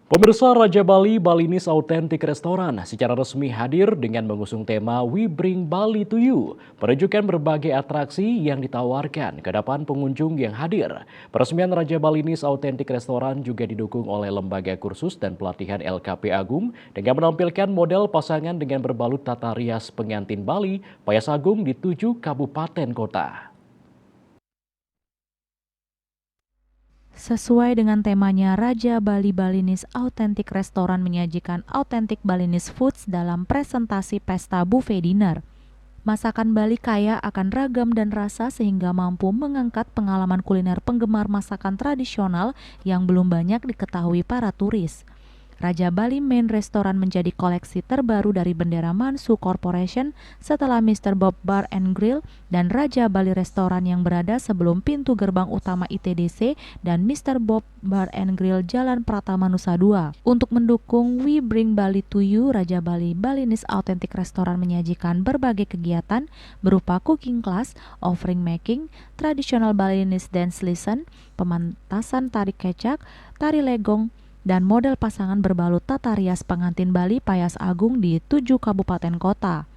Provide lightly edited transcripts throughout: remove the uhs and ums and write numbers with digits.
Pemirsa Raja Bali Balinese Authentic Restaurant secara resmi hadir dengan mengusung tema We Bring Bali to You, menunjukkan berbagai atraksi yang ditawarkan ke depan pengunjung yang hadir. Peresmian Raja Balinese Authentic Restaurant juga didukung oleh lembaga kursus dan pelatihan LKP Agung dengan menampilkan model pasangan dengan berbalut tata rias pengantin Bali, Payas Agung di 7 kabupaten kota. Sesuai dengan temanya, Raja Bali Balinese Authentic Restaurant menyajikan authentic Balinese foods dalam presentasi pesta buffet dinner. Masakan Bali kaya akan ragam dan rasa sehingga mampu mengangkat pengalaman kuliner penggemar masakan tradisional yang belum banyak diketahui para turis. Raja Bali Main Restaurant menjadi koleksi terbaru dari bendera Mansu Corporation setelah Mr. Bob Bar and Grill dan Raja Bali Restaurant yang berada sebelum pintu gerbang utama ITDC dan Mr. Bob Bar and Grill Jalan Pratama Nusa Dua. Untuk mendukung We Bring Bali to You, Raja Bali Balinese Authentic Restaurant menyajikan berbagai kegiatan berupa cooking class, offering making, traditional Balinese dance lesson, pemantasan tari kecak, tari legong, dan model pasangan berbalut tata rias pengantin Bali Payas Agung di 7 kabupaten kota.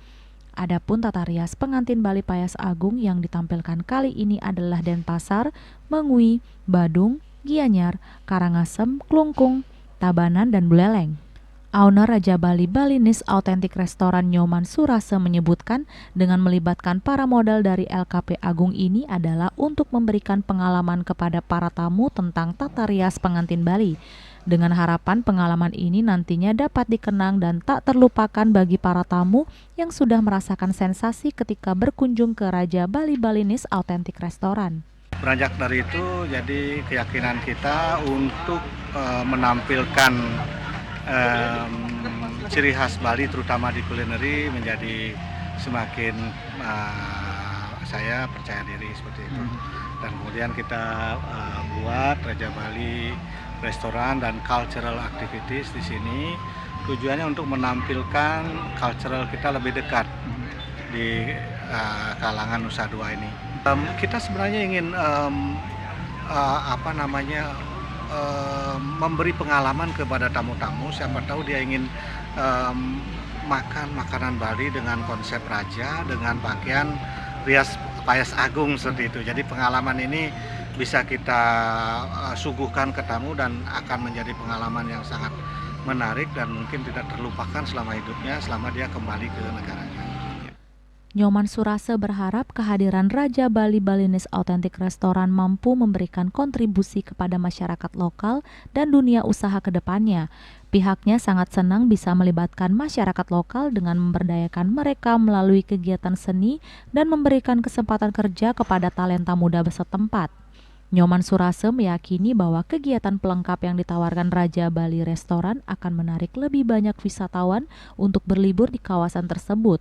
Adapun tata rias pengantin Bali Payas Agung yang ditampilkan kali ini adalah Denpasar, Mengui, Badung, Gianyar, Karangasem, Klungkung, Tabanan, dan Buleleng. Owner Raja Bali Balinese Authentic Restaurant Nyoman Surase menyebutkan dengan melibatkan para model dari LKP Agung ini adalah untuk memberikan pengalaman kepada para tamu tentang tata rias pengantin Bali. Dengan harapan pengalaman ini nantinya dapat dikenang dan tak terlupakan bagi para tamu yang sudah merasakan sensasi ketika berkunjung ke Raja Bali Balinese Authentic Restaurant. Beranjak dari itu, jadi keyakinan kita untuk menampilkan ciri khas Bali terutama di kulineri menjadi semakin saya percaya diri seperti itu. Dan kemudian kita buat Raja Bali Restoran dan cultural activities di sini, tujuannya untuk menampilkan cultural kita lebih dekat di kalangan Nusa Dua ini. Kita sebenarnya ingin memberi pengalaman kepada tamu-tamu. Siapa tahu dia ingin makan makanan Bali dengan konsep raja, dengan pakaian rias Payas Agung seperti itu. Jadi pengalaman ini bisa kita suguhkan ke tamu dan akan menjadi pengalaman yang sangat menarik dan mungkin tidak terlupakan selama hidupnya, selama dia kembali ke negaranya. Nyoman Surase berharap kehadiran Raja Bali Balinese Authentic Restaurant mampu memberikan kontribusi kepada masyarakat lokal dan dunia usaha ke depannya. Pihaknya sangat senang bisa melibatkan masyarakat lokal dengan memberdayakan mereka melalui kegiatan seni dan memberikan kesempatan kerja kepada talenta muda setempat. Nyoman Surase meyakini bahwa kegiatan pelengkap yang ditawarkan Raja Bali Restoran akan menarik lebih banyak wisatawan untuk berlibur di kawasan tersebut.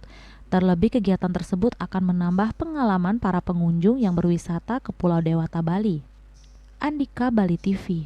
Terlebih kegiatan tersebut akan menambah pengalaman para pengunjung yang berwisata ke Pulau Dewata Bali. Andika, Bali TV.